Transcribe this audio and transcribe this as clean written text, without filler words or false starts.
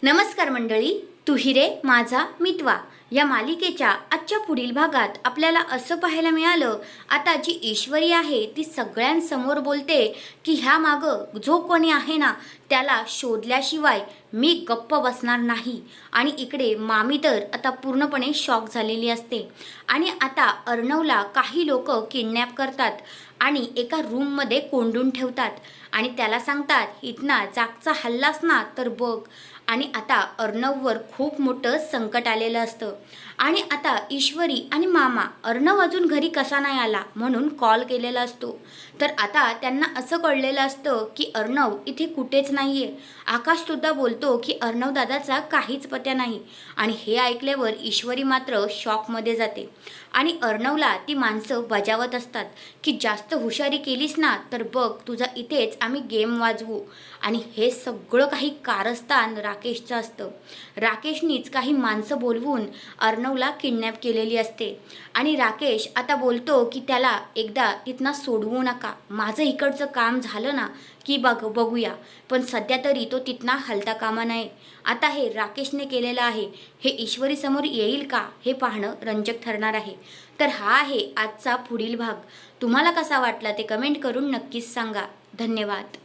नमस्कार मंडळी, तू हिरे माझा मितवा या मालिकेच्या आजच्या पुढील भागात आपल्याला असं पाहायला मिळालं, आता जी ईश्वरी आहे ती सगळ्यांसमोर बोलते की ह्या मागं जो कोणी आहे ना त्याला शोधल्याशिवाय मी गप्प बसणार नाही. आणि इकडे मामी तर आता पूर्णपणे शॉक झालेली असते. आणि आता अर्णवला काही लोक किडनॅप करतात आणि एका रूममध्ये कोंडून ठेवतात आणि त्याला सांगतात इथना जागचा हल्लास ना तर बघ. आणि आता अर्णववर खूप मोठं संकट आलेलं असतं. आणि आता ईश्वरी आणि मामा अर्णव अजून घरी कसा नाही आला म्हणून कॉल केलेला असतो. तर आता त्यांना असं कळलेलं असतं की अर्णव इथे कुठेच नाही आहे. आकाशसुद्धा बोलतो की अर्णव दादाचा काहीच पत्या नाही. आणि हे ऐकल्यावर ईश्वरी मात्र शॉकमध्ये जाते. आणि अर्णवला ती माणसं बजावत असतात की जास्त हुशारी केलीस ना तर बघ तुझा इथेच आम्ही गेम वाजवू. आणि हे सगळं काही कारस्थान राकेशचं असतं. राकेशनीच काही माणसं बोलवून अर्णवला किडनॅप केलेली असते. आणि राकेश आता बोलतो की त्याला एकदा तिथनं सोडवू नका, माझं इकडचं काम झालं ना की बघूया, पण सध्या तरी तो तिथना हलता कामा नये. आता हे राकेशने केलेलं आहे हे ईश्वरी समोर येईल का हे पाहणं रंजक ठरणार आहे. तर हा आहे आजचा पुढील भाग. तुम्हाला कसा वाटला ते कमेंट करून नक्कीच सांगा. धन्यवाद.